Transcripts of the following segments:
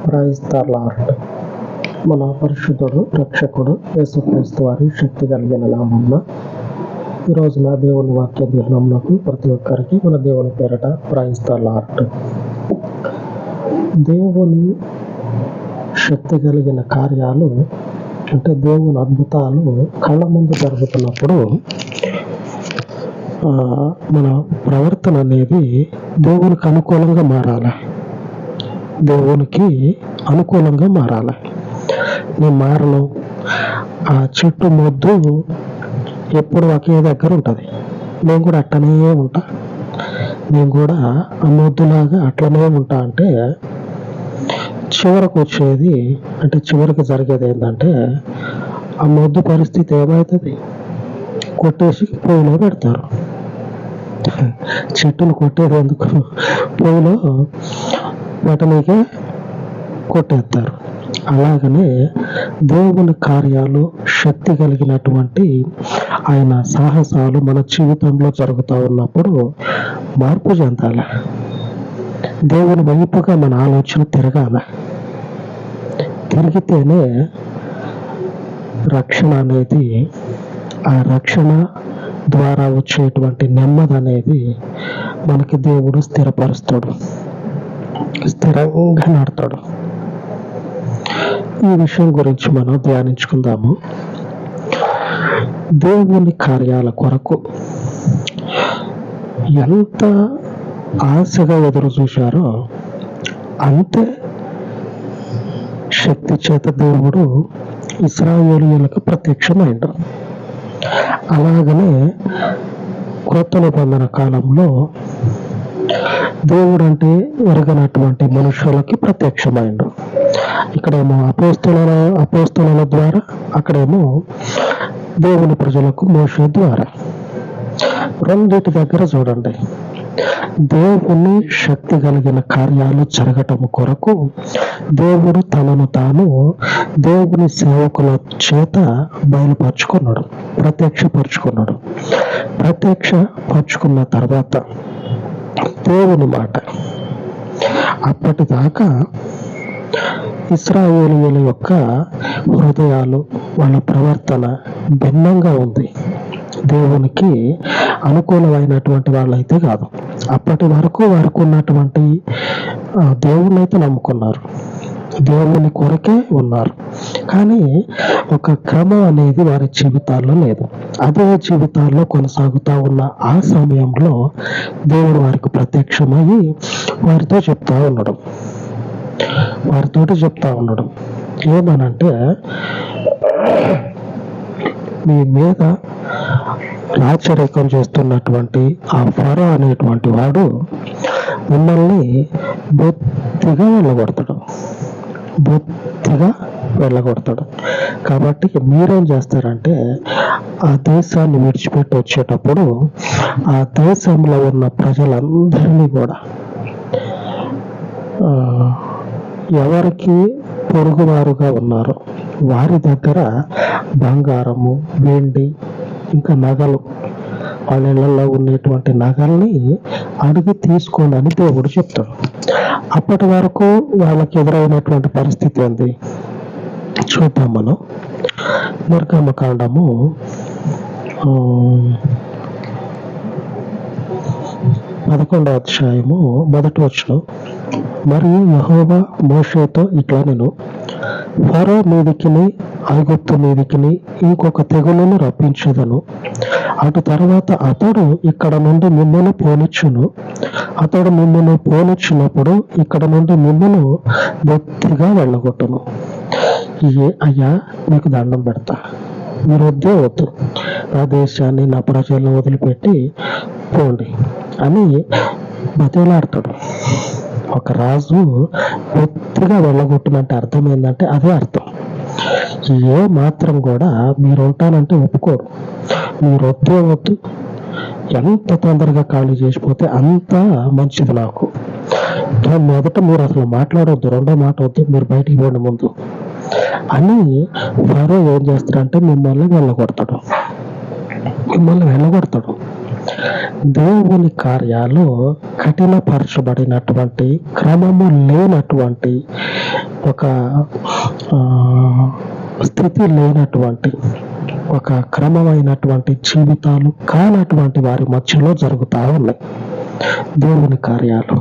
Praise the lord. మన పరిశుద్ధుడు రక్షకుడు యేసుక్రీస్తు వారి శక్తి కలిగిన నామమున ఈ రోజున దేవుని వాక్య ధ్యానమునకు ప్రతి ఒక్కరికి మన దేవుని పేరట ప్రైజ్ ద లార్డ్. దేవుని శక్తి కలిగిన కార్యాలు అంటే దేవుని అద్భుతాలు కళ్ళ ముందు జరుగుతున్నప్పుడు మన ప్రవర్తన అనేది దేవునికి అనుకూలంగా మారాలి. దేవునికి అనుకూలంగా మారాలి. నేను మారను. ఆ చెట్టు మొద్దు ఎప్పుడు ఒకే దగ్గర ఉంటుంది. నేను కూడా అట్లనే ఉంటా. నేను కూడా ఆ మొద్దులాగా అట్లనే ఉంటా అంటే చివరకు వచ్చేది అంటే చివరికి జరిగేది ఏంటంటే ఆ మొద్దు పరిస్థితి ఏమవుతుంది? కొట్టేసి పొయ్యిలో పెడతారు. చెట్టును కొట్టేది ఎందుకు? పొయ్యిలో వాటినికే కొట్టేస్తారు. అలాగనే దేవుని కార్యాలు శక్తి కలిగినటువంటి ఆయన సాహసాలు మన జీవితంలో జరుగుతూ ఉన్నప్పుడు మార్పు చెందాలి. దేవుని వైపుగా మన ఆలోచన తిరగాలి. తిరిగితేనే రక్షణ అనేది, ఆ రక్షణ ద్వారా వచ్చేటువంటి నెమ్మది అనేది మనకి దేవుడు స్థిరపరుస్తాడు, స్థిరంగా నడతాడు. ఈ విషయం గురించి మనం ధ్యానించుకుందాము. దేవుని కార్యాల కొరకు ఎంత ఆశగా ఎదురు చూశారో అంతే శక్తి చేత దేవుడు ఇశ్రాయేలీయులకు ప్రత్యక్షమైండు. అలాగనే క్రొత్త నిబంధన కాలంలో దేవుడు అంటే ఎరగనటువంటి మనుషులకి ప్రత్యక్షమైండు. ఇక్కడేమో అపోస్తలుల ద్వారా, అక్కడేమో దేవుని ప్రజలకు మోషే ద్వారా. రెండింటి దగ్గర చూడండి, దేవుని శక్తి కలిగిన కార్యాలు జరగటం కొరకు దేవుడు తనను తాను దేవుని సేవకుల చేత బయలుపరుచుకున్నాడు, ప్రత్యక్షపరుచుకున్నాడు. ప్రత్యక్షపరుచుకున్న తర్వాత దేవుని మాట అప్పటిదాకా ఇశ్రాయేలీయుల యొక్క హృదయాలు, వాళ్ళ ప్రవర్తన భిన్నంగా ఉంది. దేవునికి అనుకూలమైనటువంటి వాళ్ళైతే కాదు. అప్పటి వరకు వారికి ఉన్నటువంటి దేవుని అయితే నమ్ముకున్నారు, దేవుని కొరకే ఉన్నారు. కానీ ఒక క్రమం అనేది వారి జీవితాల్లో లేదు. అదే జీవితాల్లో కొనసాగుతూ ఉన్న ఆ సమయంలో దేవుడు వారికి ప్రత్యక్షమయ్యి వారితో చెప్తా ఉన్నాడు ఏమనంటే, మీ మీద రాచరికం చేస్తున్నటువంటి ఆ ఫరో అనేటువంటి వాడు మిమ్మల్ని బొత్తిగా వెళ్ళగొడతాడు. కాబట్టి మీరేం చేస్తారంటే ఆ దేశాన్ని విడిచిపెట్టి వచ్చేటప్పుడు ఆ దేశంలో ఉన్న ప్రజలందరినీ కూడా ఎవరికి పొరుగువారుగా ఉన్నారో వారి దగ్గర బంగారము, వెండి, ఇంకా నగలు, వాళ్ళ ఇళ్లలో ఉండేటువంటి నగల్ని అడిగి తీసుకోండి అని దేవుడు చెప్తాడు. అప్పటి వరకు వాళ్ళకి ఎదురైనటువంటి పరిస్థితి ఏంది చూద్దాం మనం. నిర్గమకాండము 11వ అధ్యాయము 1వ వచనం. మరియు యెహోవా మోషేతో ఇట్లా నేను ఫరో మీదికిని ఐగుప్తు మీదికిని ఇంకొక తెగులును రప్పించదను. అటు తర్వాత అతడు ఇక్కడ నుండి మిమ్మల్ని పోనిచ్చును. అతడు మిమ్మల్ని పోనిచ్చినప్పుడు ఇక్కడ నుండి మిమ్మల్ని బొత్తిగా వెళ్ళగొట్టును. అయ్యా మీకు దండం పెడతా, మీరు వద్దు, నా దేశాన్ని, నా ప్రజలను వదిలిపెట్టి పోండి అని బతిలాడతాడు. ఒక రాజు బొత్తిగా వెళ్ళగొట్టినంటే అర్థం ఏంటంటే అదే అర్థం. ఏ మాత్రం కూడా మీరు ఉంటానంటే ఒప్పుకోరు. మీరు వద్దు, ఎంత తొందరగా ఖాళీ చేసిపోతే అంత మంచిది నాకు. మొదట మీరు అసలు మాట్లాడవద్దు, రెండో మాట వద్దు, మీరు బయటికి పోండి ముందు అని ఫరో ఏం చేస్తాడంటే మిమ్మల్ని వెళ్ళగొడతాడు. దేవుని కార్యాలు కఠినపరచబడినటువంటి, క్రమము లేనటువంటి, ఒక ఆ, స్థితి లేనటువంటి, ఒక క్రమమైనటువంటి జీవితాలు కానటువంటి వారి మధ్యలో జరుగుతూ ఉన్నాయి దేవుని కార్యాలు.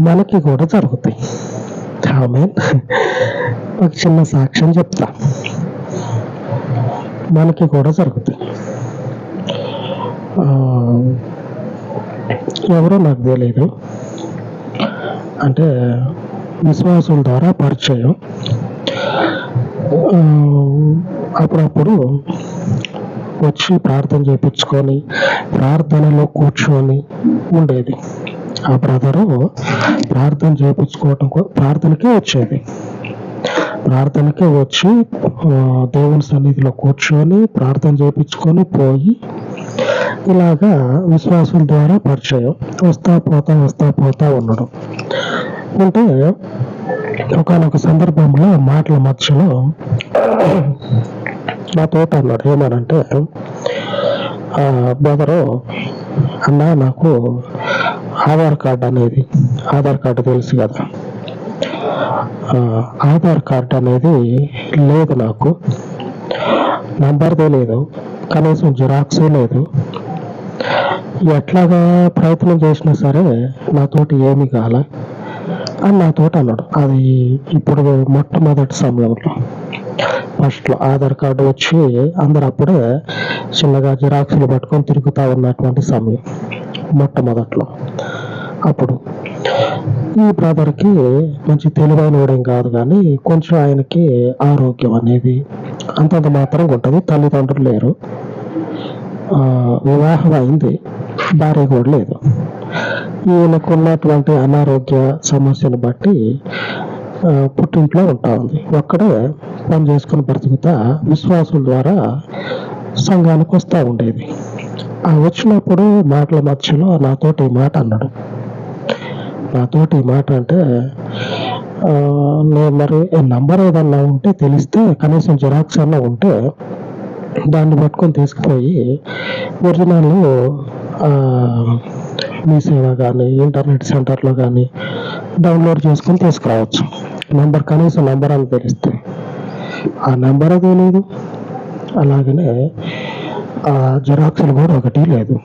మనకి కూడా జరుగుతాయి. ఆమేన్. ఒక చిన్న సాక్ష్యం చెప్తా. మనకి కూడా జరుగుతాయి. ఆ, ఎవరో నాకు తెలియదు, అంటే విశ్వాసుల ద్వారా పరిచయం. ఆ, అప్పుడప్పుడు వచ్చి ప్రార్థన చేయించుకొని ప్రార్థనలో కూర్చొని ఉండేది. ఆ బ్రదరు ప్రార్థన చేయించుకోవటం ప్రార్థనకే వచ్చేది. ప్రార్థనకే వచ్చి దేవుని సన్నిధిలో కూర్చొని ప్రార్థన చేయించుకొని పోయి, ఇలాగా విశ్వాసుల ద్వారా పరిచయం. వస్తా పోతా ఉండడం. అంటే ఒకనొక సందర్భంలో మాటల మధ్యలో నా తోట అన్నాడు. ఏమనంటే, బ్రదరు అన్నా, నాకు ఆధార్ కార్డు తెలుసు కదా, ఆధార్ కార్డు అనేది లేదు, నాకు నంబర్దే లేదు, కనీసం జిరాక్సే లేదు. ఎట్లాగా ప్రయత్నం చేసినా సరే నాతోటి ఏమీ కాల అని నాతోటి అన్నాడు. అది ఇప్పుడు మొట్టమొదటి సమయంలో, ఫస్ట్లో ఆధార్ కార్డు వచ్చి అందరు అప్పుడే చిన్నగా జిరాక్స్లు పట్టుకొని తిరుగుతూ ఉన్నటువంటి సమయం, మొట్టమొదట్లో. అప్పుడు ఈ బ్రదర్కి మంచి తెలివైన వాడేం కాదు, కానీ కొంచెం ఆయనకి ఆరోగ్యం అనేది అంతంత మాత్రంగా ఉంటుంది. తల్లిదండ్రులు లేరు, వివాహం అయింది, భార్య కూడా లేదు. ఈయనకు ఉన్నటువంటి అనారోగ్య సమస్యను బట్టి పుట్టింట్లో ఉంటా ఉంది. ఒక్కడే పని చేసుకుని బ్రతుకుతా విశ్వాసుల ద్వారా సంఘానికి వస్తూ ఉండేది. ఆ వచ్చినప్పుడు మాటల మధ్యలో నాతోటి ఈ మాట అన్నాడు. నాతోటి ఈ మాట అంటే, నేను మరి నంబర్ ఏదన్నా ఉంటే తెలిస్తే, కనీసం జిరాక్స్ అన్నా ఉంటే దాన్ని పట్టుకొని తీసుకుపోయి ఒరిజినల్ మీ సేవ కానీ ఇంటర్నెట్ సెంటర్లో కానీ డౌన్లోడ్ చేసుకొని తీసుకురావచ్చు. కనీసం నంబర్ అని తెలిస్తే. ఆ నెంబర్ తెలియదు, అలాగనే ఆ జిరాక్స్లు కూడా ఒకటి లేదు.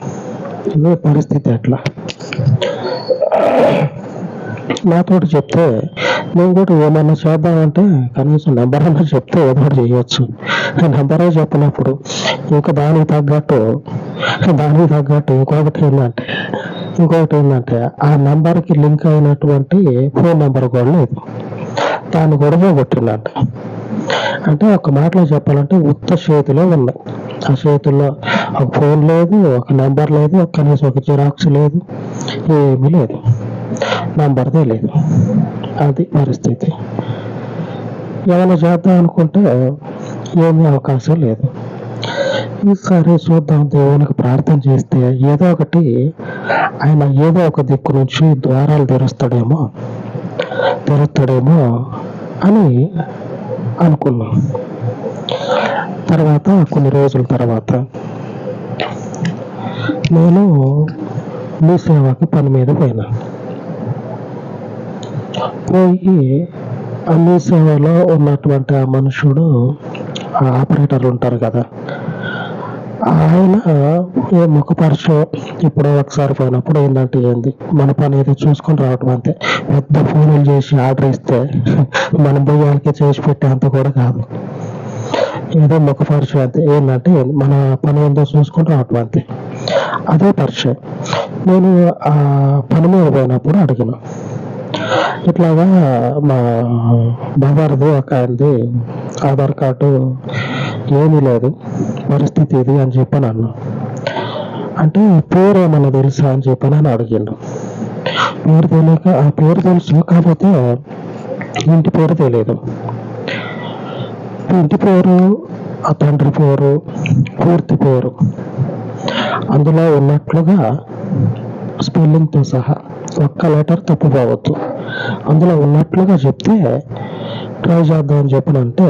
ఇదే పరిస్థితి. ఎట్లా నాతోటి చెప్తే నేను కూడా ఏమన్నా చేద్దామంటే కనీసం నెంబర్ అన్నా చెప్తే ఏదో ఒకటి చేయవచ్చు. నెంబరే చెప్పినప్పుడు ఇంకా దానికి తగ్గట్టు ఇంకొకటి ఏంటంటే ఆ నెంబర్కి లింక్ అయినటువంటి ఫోన్ నెంబర్ కూడా లేదు, దాన్ని కూడా పోగొట్టిందంట. అంటే ఒక మాటలో చెప్పాలంటే ఉత్త చేతిలో ఉన్నాయి. ఆ చేతుల్లో ఒక ఫోన్ లేదు, ఒక నెంబర్ లేదు, కనీసం ఒక జిరాక్స్ లేదు, ఏమీ లేదు, నంబర్దే లేదు. అది పరిస్థితి. ఏమైనా చేద్దాం అనుకుంటే ఏమీ అవకాశం లేదు. ఈసారి చూద్దాం, దేవునికి ప్రార్థన చేస్తే ఆయన ఏదో ఒక దిక్కు నుంచి ద్వారాలు తెరుస్తాడేమో అని అనుకున్నాం. తర్వాత కొన్ని రోజుల తర్వాత నేను మీ సేవకి పని మీద పోయినా. పోయి ఆ మీ సేవలో ఉన్నటువంటి ఆ మనుషుడు, ఆ ఆపరేటర్లు ఉంటారు కదా, ఆయన ఏ ముఖపరిచయం ఇప్పుడు ఒకసారి పోయినప్పుడు ఏంటంటే, మన పని ఏదో చూసుకొని రావటం అంతే. పెద్ద ఫోన్లు చేసి ఆర్డర్ ఇస్తే మనం పోయి వాళ్ళకి చేసి పెట్టే అంత కూడా కాదు. ఏదో ముఖపరిచయం అంతే. ఏంటంటే మన పని ఏందో చూసుకొని రావటం అంతే. అదే పరిచయం. నేను ఆ పని మీద పోయినప్పుడు అడిగిన, ఇట్లాగా మా బాబారది ఒక ఆయనది ఆధార్ కార్డు ఏమీ లేదు, పరిస్థితి ఇది అని చెప్పని అన్నా. అంటే పేరు ఏమన్నా తెలుసా అని చెప్పని అడిగిండు. పేరు తెలియక, ఆ పేరు తెలుసు, కాకపోతే ఇంటి పేరు తెలియదు. ఇంటి పేరు, ఆ తండ్రి పేరు, పూర్తి పేరు అందులో ఉన్నట్లుగా స్పెల్లింగ్తో సహా ఒక్క లెటర్ తప్పుపోవద్దు అందులో ఉన్నట్లుగా చెప్తే ట్రై చేద్దాం అని చెప్పనంటే,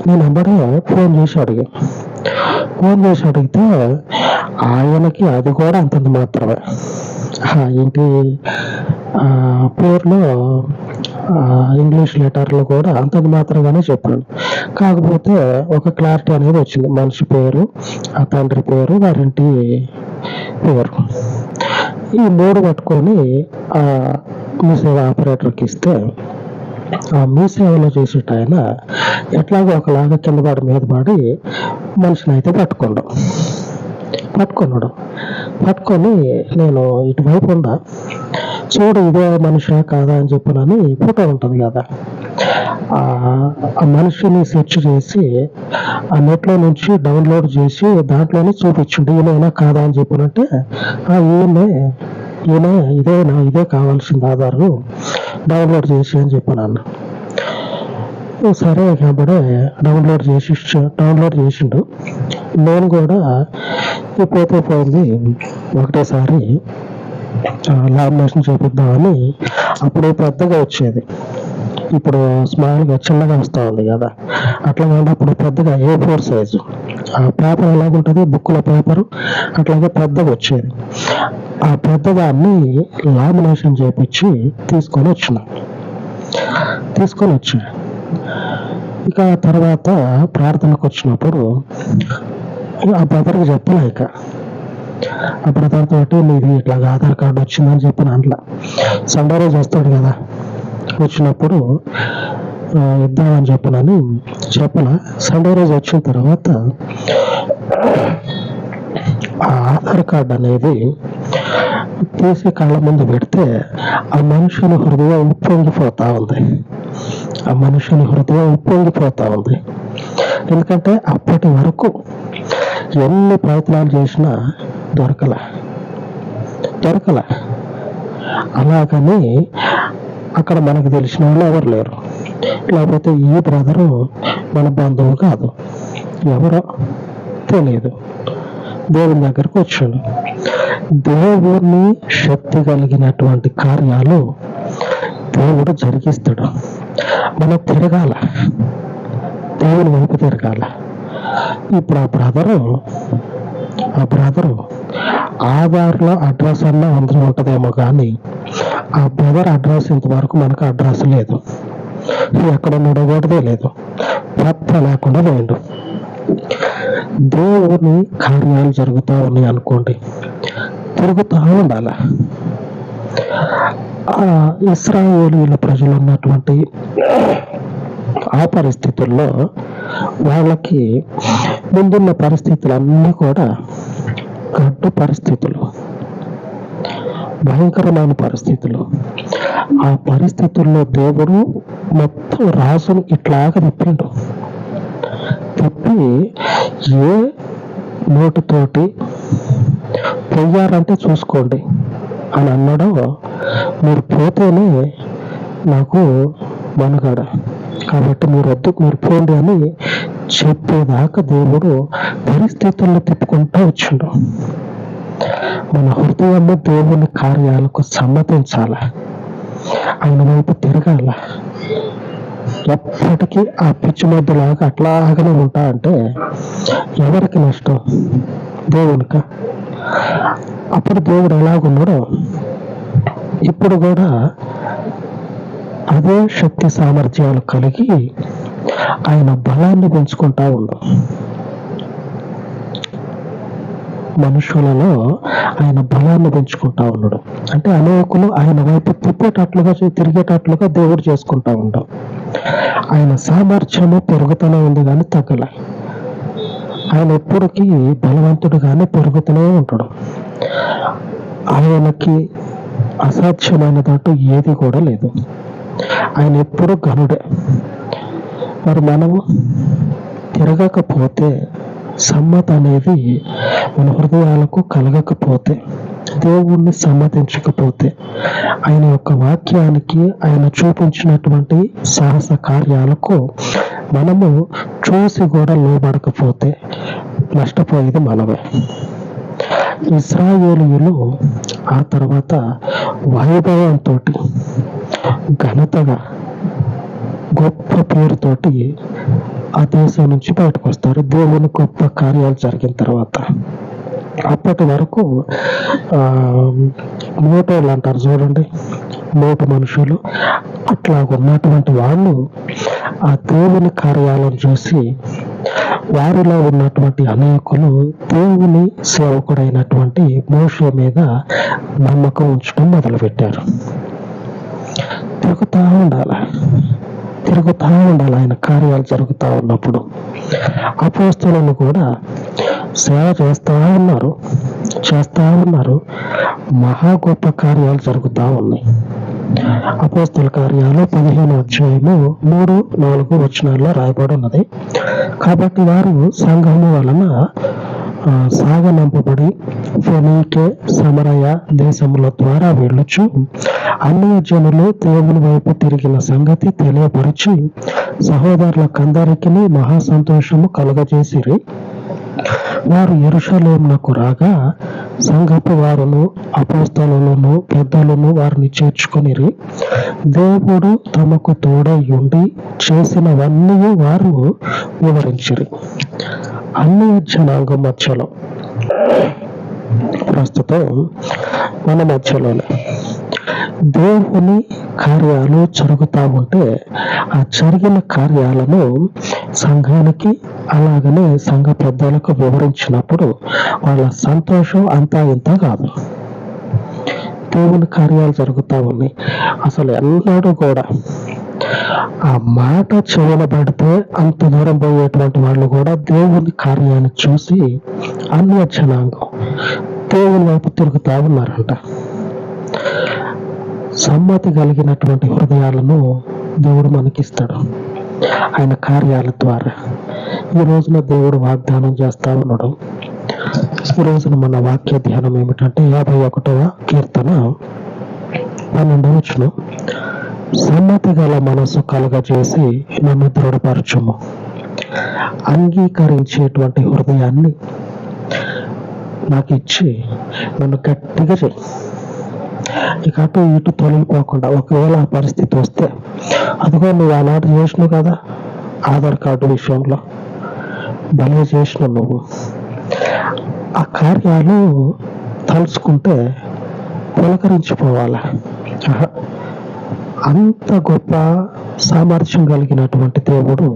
నేను నెంబరే ఫోన్ చేసి అడిగితే ఆయనకి అది కూడా అంతంత మాత్రమే. ఏంటి, పేరులో ఇంగ్లీష్ లెటర్లు కూడా అంతంత మాత్రంగానే చెప్పాడు. కాకపోతే ఒక క్లారిటీ అనేది వచ్చింది. మనిషి పేరు, ఆ తండ్రి పేరు, వారింటి పేరు, ఈ 3 పట్టుకొని ఆ మీ సేవ ఆపరేటర్కి ఇస్తే, ఆ మీ సేవలో చేసేట ఆయన ఎట్లాగో ఒకలాగా కింద పడి మీద పడి మనిషిని అయితే పట్టుకొని నేను ఇటువైపు ఉండా, చూడు ఇదే మనిషా కాదా అని చెప్పినని ఫోటో ఉంటుంది కదా, ఆ మనిషిని సెర్చ్ చేసి ఆ నెట్లో నుంచి డౌన్లోడ్ చేసి దాంట్లోనే చూపించండి ఈయనైనా కాదా అని చెప్పినట్టే, ఈయన ఇదే కావాల్సింది ఆధారు, డౌన్లోడ్ చేసి అని చెప్పాను. సరే కాబట్టి డౌన్లోడ్ చేసిండు. నేను కూడా పోయింది ఒకటేసారి లామినేషన్ చేపిద్దామని. అప్పుడు పెద్దగా వచ్చేది, ఇప్పుడు స్మాల్గా చిన్నగా వస్తూ ఉంది కదా, అట్లా కాదు అప్పుడు పెద్దగా A4 సైజు ఆ పేపర్ ఎలాగుంటుంది, బుక్ల పేపరు అట్లాగే పెద్దగా వచ్చేది. ఆ పెద్దదాన్ని లామినేషన్ చేపించి తీసుకొని వచ్చా. ఇక తర్వాత ప్రార్థనకు వచ్చినప్పుడు ఆ బ్రదర్కి చెప్పలే. ఇక ఆ బ్రదర్ తోటి నీది ఇట్లా ఆధార్ కార్డు వచ్చిందని చెప్పిన అంట్లా సండే రోజు వస్తాడు కదా, వచ్చినప్పుడు ఇద్దామని చెప్పనని చెప్పల. సండే రోజు వచ్చిన తర్వాత ఆ ఆధార్ కార్డు అనేది తీసి కళ్ళ ముందు పెడితే ఆ మనుషుని హృదయం ఉప్పొంగిపోతా ఉంది. ఎందుకంటే అప్పటి వరకు ఎన్ని ప్రయత్నాలు చేసినా దొరకల. అలాగని అక్కడ మనకు తెలిసిన వాళ్ళు ఎవరు లేరు. లేకపోతే ఈ బ్రదరు మన బంధువు కాదు, ఎవరో తెలియదు, దేవుని దగ్గరకు వచ్చాడు. దేవుని శక్తి కలిగినటువంటి కార్యాలు దేవుడు జరిగిస్తాడు. మనం తిరగాల, దేవుని వైపు తిరగాల. ఇప్పుడు ఆ బ్రదరు ఆధార్లో అడ్రస్ అన్నా అందరూ ఉంటుందేమో కానీ ఆ బ్రదర్ అడ్రస్ ఇంతవరకు మనకు అడ్రస్ లేదు, ఎక్కడ ఉన్నాడో కూడా తెలియదు, పత్త లేకుండా పోయిండు. దేవుని కార్యాలు జరుగుతూ ఉన్నాయి అనుకోండి, తిరుగుతూ ఉండాల. ఇశ్రాయేలీయుల ప్రజలు ఉన్నటువంటి ఆ పరిస్థితుల్లో వాళ్ళకి ముందున్న పరిస్థితులన్నీ కూడా గడ్డు పరిస్థితులు, భయంకరమైన పరిస్థితులు. ఆ పరిస్థితుల్లో దేవుడు మొత్తం రాజును ఇట్లాగా తిప్పి ఏ నోటితోటి పోయారంటే చూసుకోండి అని అన్నాడో, మీరు పోతేనే నాకు మనుగడ, కాబట్టి మీరు పోండి అని చెప్పేదాకా దేవుడు పరిస్థితుల్లో తిప్పుకుంటూ వచ్చిండు. మన హృదయంలో దేవుని కార్యాలకు సమ్మతించాల, ఆయన వైపు తిరగాల. ఎప్పటికీ ఆ పిచ్చి మధ్యలాగా అట్లాగనే ఉంటా అంటే ఎవరికి నష్టం? దేవునిక. అప్పుడు దేవుడు ఎలాగున్నాడో ఇప్పుడు కూడా అదే శక్తి సామర్థ్యాలు కలిగి ఆయన బలాన్ని పెంచుకుంటా ఉన్నాం. మనుషులలో ఆయన బలాన్ని పెంచుకుంటా ఉన్నాడు. అంటే అనేకులు ఆయన వైపు తిరిగేటట్లుగా దేవుడు చేసుకుంటా ఉంటాం. ఆయన సామర్థ్యము పెరుగుతూనే ఉంది కానీ తగ్గల. ఆయన ఎప్పటికీ బలవంతుడు కానీ పెరుగుతూనే ఉంటాడు. ఆయనకి అసాధ్యమైనదంటూ ఏది కూడా లేదు. ఆయన ఎప్పుడు ఘనుడే. మరి మనము తిరగకపోతే, సమ్మతి అనేది మన హృదయాలకు కలగకపోతే, దేవుణ్ణి సమ్మతించకపోతే, ఆయన యొక్క వాక్యానికి ఆయన చూపించినటువంటి సాహస కార్యాలకు మనము చూసి కూడా లోబడకపోతే నష్టపోయేది మనమే. ఇశ్రాయేలీయులు ఆ తర్వాత వైభవంతో, ఘనతగా, గొప్ప పేరుతోటి ఆ దేశం నుంచి బయటకు వస్తారు దేవుని గొప్ప కార్యాలు జరిగిన తర్వాత. అప్పటి వరకు ఆ, మోటోళ్ళు అంటారు చూడండి, మోటు మనుషులు, అట్లా ఉన్నటువంటి వాళ్ళు ఆ దేవుని కార్యాలను చూసి వారిలో ఉన్నటువంటి అనేకులు దేవుని సేవకుడైనటువంటి మోషే మీద నమ్మకం ఉంచడం మొదలుపెట్టారు. తిరుగుతూ ఉండాలి, తిరుగుతూ ఉండాలి. ఆయన కార్యాలు జరుగుతూ ఉన్నప్పుడు అపోస్తలులు కూడా సేవ చేస్తూ ఉన్నారు. మహా గొప్ప కార్యాలు జరుగుతూ ఉన్నాయి. అపోస్తల కార్యాలు 15వ అధ్యాయము 3-4 వచనాల్లో రాయబడి ఉన్నది. కాబట్టి వారు సంఘము వలన సాగనంపబడి ఫెనీకే, సమరయ దేశముల ద్వారా వెళ్ళుచు అన్ని జనులు దేవుని వైపు తిరిగిన సంగతి తెలియపరిచి సహోదరులకందరికీ మహా సంతోషము కలుగజేసిరి. వారు యెరూషలేమునకు రాగా సంఘపు వారును అపోస్తలులను పెద్దలను వారిని చేర్చుకొనిరి. దేవుడు తమకు తోడై ఉండి చేసినవన్నీ వారు వివరించిరి. అన్ని జనాంగం మధ్యలో, ప్రస్తుతం మన మధ్యలోనే దేవుని కార్యాలు జరుగుతూ ఉంటే ఆ జరిగిన కార్యాలను సంఘానికి అలాగనే సంఘ పెద్దలకు వివరించినప్పుడు వాళ్ళ సంతోషం అంతా ఇంత కాదు. దేవుని కార్యాలు జరుగుతూ ఉన్నాయి. అసలు ఎన్నడూ కూడా ఆ మాట చెవున పడితే అంత దూరం పోయేటువంటి వాళ్ళు కూడా దేవుని కార్యాన్ని చూసి అన్య జనాంగం దేవుని వైపు తిరుగుతూ ఉన్నారంట. సమ్మతి కలిగినటువంటి హృదయాలను దేవుడు మనకిస్తాడు ఆయన కార్యాల ద్వారా. ఈ రోజున దేవుడు వాగ్దానం చేస్తా ఉన్నాడు. ఈ రోజున మన వాక్య ధ్యానం ఏమిటంటే 51వ కీర్తన 12వ వచనం. సమ్మతి గల మనసు కలుగజేసి నన్ను దృఢపరచుము. అంగీకరించేటువంటి హృదయాన్ని నాకు ఇచ్చి నన్ను గట్టిగా చేయి. ఇక అటు ఇటు తొలగిపోకుండా, ఒకవేళ ఆ పరిస్థితి వస్తే, అదిగో నువ్వు ఆనాడు చేసినావు కదా ఆధార్ కార్డు విషయంలో, భలే చేసినావు నువ్వు. ఆ కార్యాలు తలుచుకుంటే పులకరించిపోవాలి. అంత గొప్ప సామర్థ్యం కలిగినటువంటి దేవుడు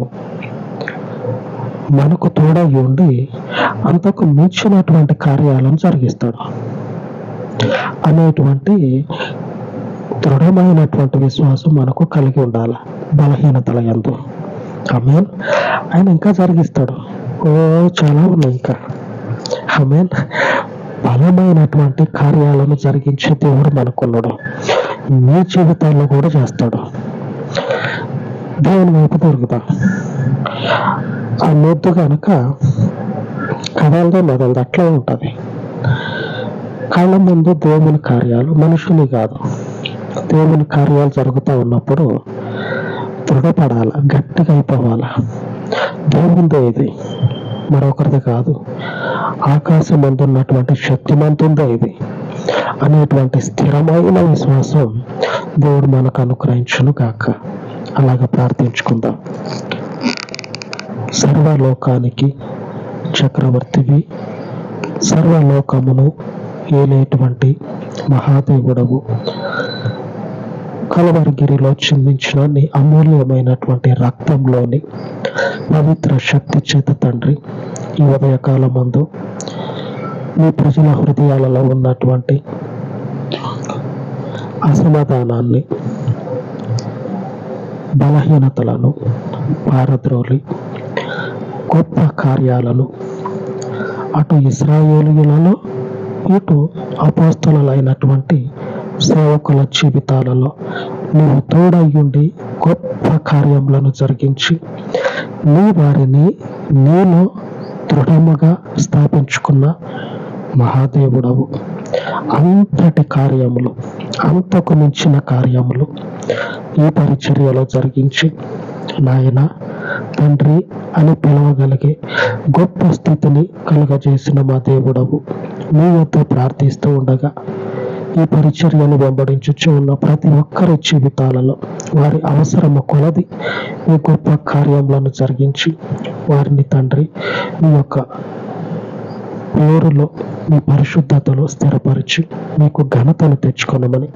మనకు తోడై ఉండి అంతకు మించినటువంటి కార్యాలను జరిగిస్తాడు అనేటువంటి దృఢమైనటువంటి విశ్వాసం మనకు కలిగి ఉండాలి బలహీనతల యందు. ఆమేన్. ఆయన ఇంకా జరిగిస్తాడు. చాలా ఉన్నాయి ఇంకా. ఆమేన్. బలమైనటువంటి కార్యాలను జరిగించే దేవుడు మనకున్నాడు. మీ జీవితాల్లో కూడా చేస్తాడు. దేవుని వైపు తిరుగుతాం. ఆ మొద్దు కనుక కదలదో మొదలదు, అట్లా ఉంటుంది. కళ్ళ ముందు దేవుని కార్యాలు, మనుషుని కాదు, దేవుని కార్యాలు జరుగుతూ ఉన్నప్పుడు దృఢపడాల, గట్టిగా అయిపోవాల. దేవుందే ఇది, మరొకరిది కాదు. ఆకాశం అందున్నటువంటి శక్తిమంతుందే ఇది అనేటువంటి స్థిరమైన విశ్వాసం దేవుడు మనకు అనుగ్రహించును గాక. అలాగ ప్రార్థించుకుందాం. సర్వలోకానికి చక్రవర్తివి, సర్వలోకమును ఏలేటువంటి మహాదేవుడవు, కలవరిగిరిలో చిందించిన నీ అమూల్యమైనటువంటి రక్తంలోని పవిత్ర శక్తి చేత తండ్రి, ఈ ఉదయకాలమందు మీ ప్రజల హృదయాలలో ఉన్నటువంటి అసమాధానాన్ని, బలహీనతలను పారద్రోలి గొప్ప కార్యాలను అటు ఇశ్రాయేలీయులలో ఇటు అపోస్తలులైనటువంటి సేవకుల జీవితాలలో నీవు తోడయ్యుండి గొప్ప కార్యములను జరిగించి నీ వారిని నీలో దృఢముగా స్థాపించుకున్న మహాదేవుడవు. అంతటి కార్యములు, అంతకు మించిన కార్యములు ఈ పరిచర్యలో జరిగించి నాయన తండ్రి అని పిలవగలిగే గొప్ప స్థితిని కలుగజేసిన మా దేవుడవు. నీ వద్ద ప్రార్థిస్తూ ఉండగా ఈ పరిచర్యను వెంబడించుచు ఉన్న ప్రతి ఒక్కరి జీవితాలలో వారి అవసరము కొలది ఈ గొప్ప కార్యములను జరిగించి వారిని తండ్రి మీ యొక్క పేరులో మీ పరిశుద్ధతలో స్థిరపరిచి మీకు ఘనతను తెచ్చుకొనమని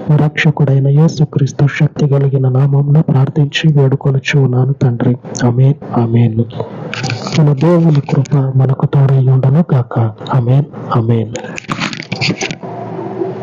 మా రక్షకుడైన యేసుక్రీస్తు శక్తి కలిగిన నామమున ప్రార్థించి వేడుకొనుచు ఉన్నాను తండ్రి. ఆమేన్. ఆమేన్. మన దేవుని కృప మనకు తోడై ఉండను గాక. ఆమేన్. ఆమేన్.